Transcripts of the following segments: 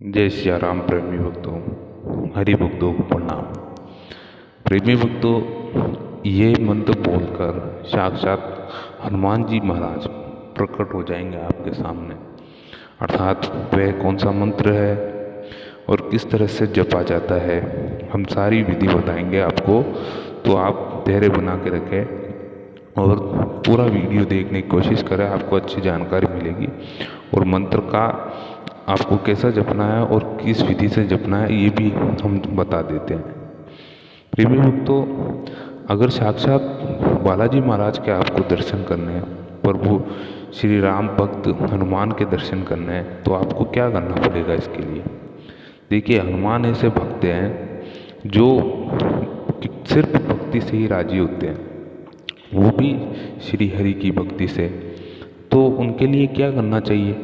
जय सिया राम। प्रेमी भक्तों, हरि भक्तों को प्रणाम। प्रेमी भक्तों, ये मंत्र बोलकर साक्षात हनुमान जी महाराज प्रकट हो जाएंगे आपके सामने। अर्थात वह कौन सा मंत्र है और किस तरह से जपा जाता है, हम सारी विधि बताएंगे आपको। तो आप धैर्य बना के रखें और पूरा वीडियो देखने की कोशिश करें, आपको अच्छी जानकारी मिलेगी। और मंत्र का आपको कैसा जपना है और किस विधि से जपना है ये भी हम बता देते हैं। प्रेमी भक्तों, अगर साक्षात बालाजी महाराज के आपको दर्शन करने हैं, प्रभु श्री राम भक्त हनुमान के दर्शन करने हैं, तो आपको क्या करना पड़ेगा इसके लिए। देखिए, हनुमान ऐसे भक्त हैं जो सिर्फ भक्ति से ही राजी होते हैं, वो भी श्री हरि की भक्ति से। तो उनके लिए क्या करना चाहिए,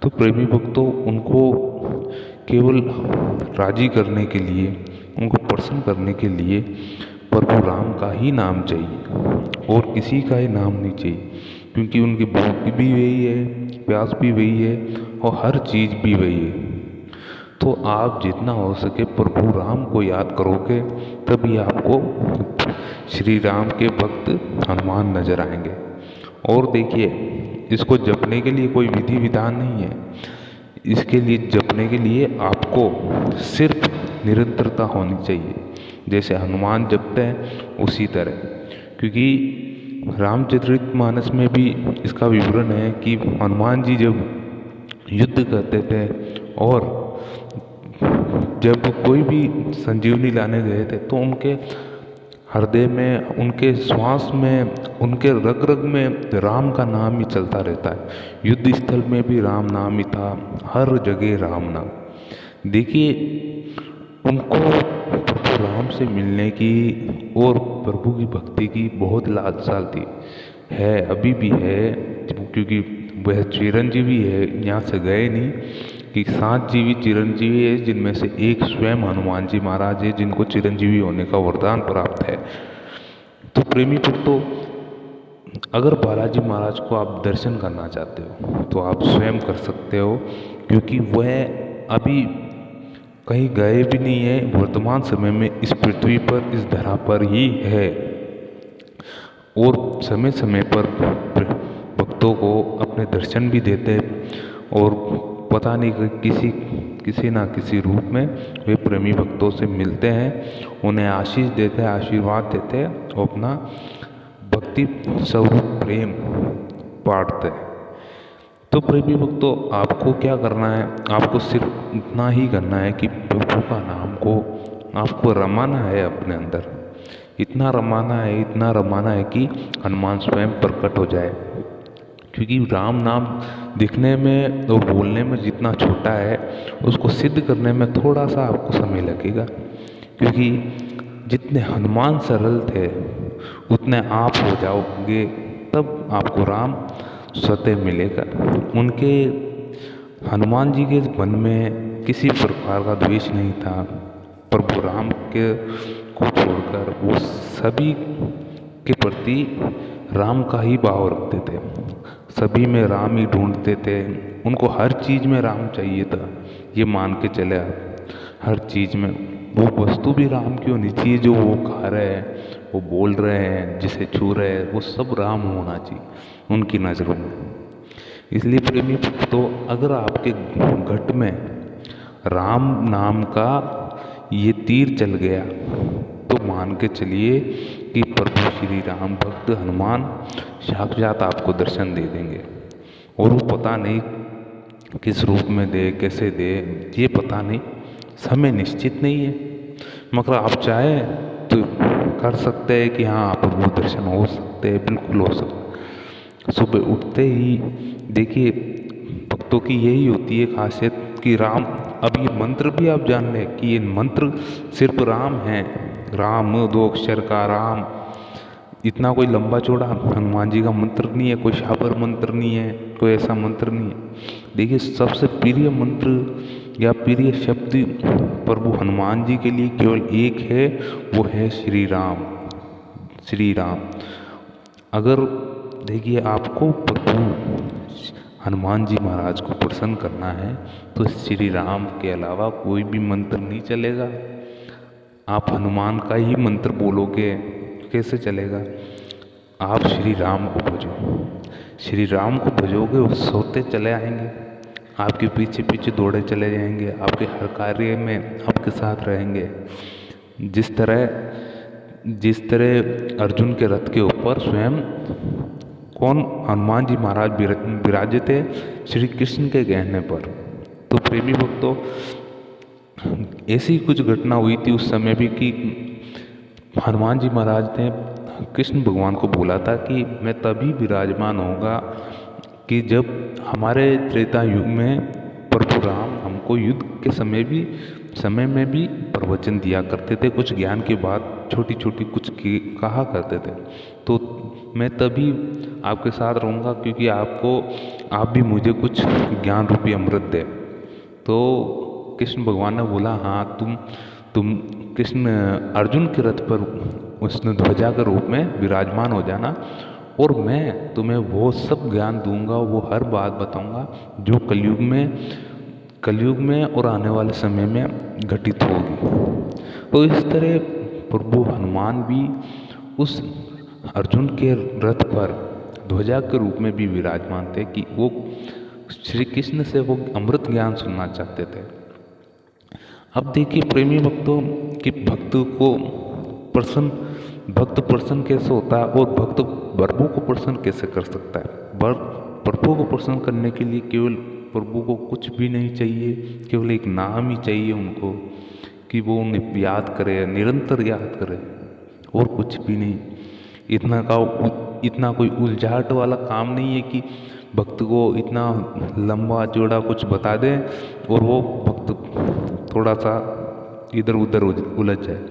तो प्रेमी भक्तों उनको केवल राजी करने के लिए, उनको प्रसन्न करने के लिए प्रभु राम का ही नाम चाहिए और किसी का ही नाम नहीं चाहिए, क्योंकि उनकी भूख भी वही है, प्यास भी वही है और हर चीज़ भी वही है। तो आप जितना हो सके प्रभु राम को याद करोगे, तभी आपको श्री राम के भक्त हनुमान नजर आएंगे। और देखिए, इसको जपने के लिए कोई विधि विधान नहीं है। इसके लिए जपने के लिए आपको सिर्फ निरंतरता होनी चाहिए, जैसे हनुमान जपते हैं उसी तरह। क्योंकि रामचरितमानस में भी इसका विवरण है कि हनुमान जी जब युद्ध करते थे और जब कोई भी संजीवनी लाने गए थे, तो उनके हृदय में, उनके श्वास में, उनके रग रग में राम का नाम ही चलता रहता है। युद्ध स्थल में भी राम नाम ही था, हर जगह राम नाम। देखिए, उनको प्रभु राम से मिलने की और प्रभु की भक्ति की बहुत लालसा थी, है अभी भी है, क्योंकि वह चिरंजीवी है, यहाँ से गए नहीं। कि 7 जीवी चिरंजीवी है, जिनमें से एक स्वयं हनुमान जी महाराज है, जिनको चिरंजीवी होने का वरदान प्राप्त है। तो प्रेमी भक्तों, अगर बालाजी महाराज को आप दर्शन करना चाहते हो तो आप स्वयं कर सकते हो, क्योंकि वह अभी कहीं गए भी नहीं है, वर्तमान समय में इस पृथ्वी पर, इस धरा पर ही है और समय समय पर भक्तों को अपने दर्शन भी देते हैं। और पता नहीं किसी ना किसी रूप में वे प्रेमी भक्तों से मिलते हैं, उन्हें आशीष देते हैं, आशीर्वाद देते हैं और अपना भक्ति स्वरूप प्रेम बांटते हैं। तो प्रेमी भक्तों, आपको क्या करना है, आपको सिर्फ इतना ही करना है कि प्रभु का नाम को आपको रमाना है अपने अंदर। इतना रमाना है, इतना रमाना है कि हनुमान स्वयं प्रकट हो जाए। क्योंकि राम नाम दिखने में और बोलने में जितना छोटा है, उसको सिद्ध करने में थोड़ा सा आपको समय लगेगा। क्योंकि जितने हनुमान सरल थे उतने आप हो जाओगे, तब आपको राम स्वतः मिलेगा। उनके, हनुमान जी के मन में किसी प्रकार का द्वेष नहीं था। प्रभु राम के को छोड़कर वो सभी के प्रति राम का ही भाव रखते थे, सभी में राम ही ढूंढते थे। उनको हर चीज़ में राम चाहिए था, ये मान के चले आप। हर चीज़ में वो वस्तु भी राम की होनी चाहिए, जो वो खा रहे हैं, वो बोल रहे हैं, जिसे छू रहे हैं, वो सब राम होना चाहिए उनकी नज़रों में। इसलिए प्रेमी भक्तों, अगर आपके घट में राम नाम का ये तीर चल गया, तो मान के चलिए कि प्रभु श्री राम भक्त हनुमान साक्षात आपको दर्शन दे देंगे। और वो पता नहीं किस रूप में दे, कैसे दे, ये पता नहीं, समय निश्चित नहीं है। मगर आप चाहें तो कर सकते हैं कि हाँ, प्रभु दर्शन हो सकते हैं, बिल्कुल हो सकते। सुबह उठते ही देखिए, भक्तों की यही होती है खासियत कि राम, अब ये मंत्र भी आप जान लें कि ये मंत्र सिर्फ राम है। राम, 2 अक्षर का राम, इतना कोई लंबा चौड़ा हनुमान जी का मंत्र नहीं है, कोई शाबर मंत्र नहीं है, कोई ऐसा मंत्र नहीं है। देखिए, सबसे प्रिय मंत्र या प्रिय शब्द प्रभु हनुमान जी के लिए केवल एक है, वो है श्री राम। श्री राम। अगर देखिए, आपको प्रभु हनुमान जी महाराज को प्रसन्न करना है तो श्री राम के अलावा कोई भी मंत्र नहीं चलेगा। आप हनुमान का ही मंत्र बोलोगे कैसे चलेगा। आप श्री राम को भजो, श्री राम को भजोगे वो सोते चले आएंगे, आपके पीछे पीछे दौड़े चले जाएंगे, आपके हर कार्य में आपके साथ रहेंगे। जिस तरह अर्जुन के रथ के ऊपर स्वयं कौन हनुमान जी महाराज विराजे थे, श्री कृष्ण के कहने पर। तो प्रेमी भक्तों, ऐसी कुछ घटना हुई थी उस समय भी कि हनुमान जी महाराज ने कृष्ण भगवान को बोला था कि मैं तभी विराजमान होगा कि जब हमारे त्रेता युग में प्रभु राम हमको युद्ध के समय में भी प्रवचन दिया करते थे, कुछ ज्ञान की बात छोटी छोटी कुछ कहा करते थे। तो मैं तभी आपके साथ रहूँगा क्योंकि आप भी मुझे कुछ ज्ञान रूपी अमृत दे। तो कृष्ण भगवान ने बोला हाँ, तुम कृष्ण अर्जुन के रथ पर उसने ध्वजा के रूप में विराजमान हो जाना और मैं तुम्हें वो सब ज्ञान दूंगा, वो हर बात बताऊंगा जो कलयुग में और आने वाले समय में घटित होगी। तो इस तरह प्रभु हनुमान भी उस अर्जुन के रथ पर ध्वजा के रूप में भी विराजमान थे कि वो श्री कृष्ण से वो अमृत ज्ञान सुनना चाहते थे। अब देखिए प्रेमी भक्तों कि भक्त प्रसन्न कैसे होता है और भक्त प्रभु को प्रसन्न कैसे कर सकता है। प्रभु को प्रसन्न करने के लिए केवल प्रभु को कुछ भी नहीं चाहिए, केवल एक नाम ही चाहिए उनको कि वो उन्हें याद करे, निरंतर याद करे और कुछ भी नहीं। इतना कोई उलझाट वाला काम नहीं है कि भक्त को इतना लंबा चौड़ा कुछ बता दें और वो भक्त थोड़ा सा इधर उधर उलझ जाए।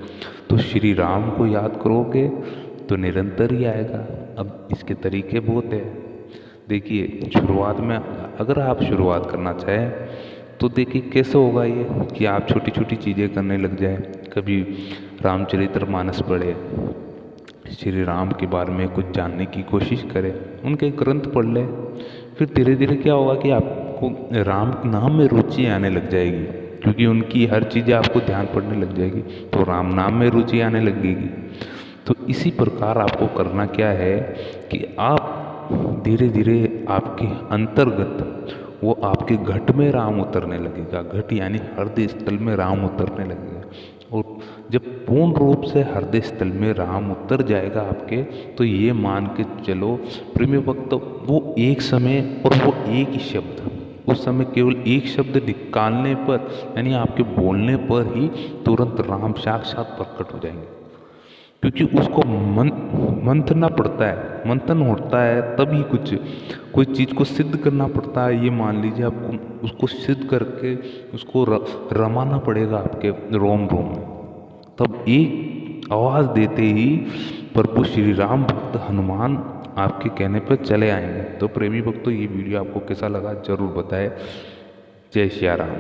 तो श्री राम को याद करोगे तो निरंतर ही आएगा। अब इसके तरीके बहुत है। देखिए शुरुआत में अगर आप शुरुआत करना चाहें तो देखिए कैसे होगा ये कि आप छोटी छोटी चीज़ें करने लग जाए। कभी रामचरितमानस पढ़े, श्री राम के बारे में कुछ जानने की कोशिश करें, उनके ग्रंथ पढ़ ले। फिर धीरे धीरे क्या होगा कि आपको राम नाम में रुचि आने लग जाएगी क्योंकि उनकी हर चीज़ें आपको ध्यान पड़ने लग जाएगी, तो राम नाम में रुचि आने लगेगी। तो इसी प्रकार आपको करना क्या है कि आप धीरे धीरे आपके अंतर्गत वो आपके घट में राम उतरने लगेगा। घट यानी हृदय स्थल में राम उतरने लगेगा। और जब पूर्ण रूप से हृदय स्थल में राम उतर जाएगा आपके, तो ये मान के चलो प्रेमी भक्त वो एक समय और वो एक ही शब्द, उस समय केवल एक शब्द निकालने पर यानी आपके बोलने पर ही तुरंत राम साक्षात प्रकट हो जाएंगे। क्योंकि उसको मंथना पड़ता है, मंथन होता है तभी कोई चीज़ को सिद्ध करना पड़ता है। ये मान लीजिए आपको उसको सिद्ध करके उसको रमाना पड़ेगा आपके रोम में, तब एक आवाज़ देते ही प्रभु श्री राम भक्त हनुमान आपके कहने पर चले आएंगे। तो प्रेमी भक्तों ये वीडियो आपको कैसा लगा जरूर बताएं। जय श्री राम।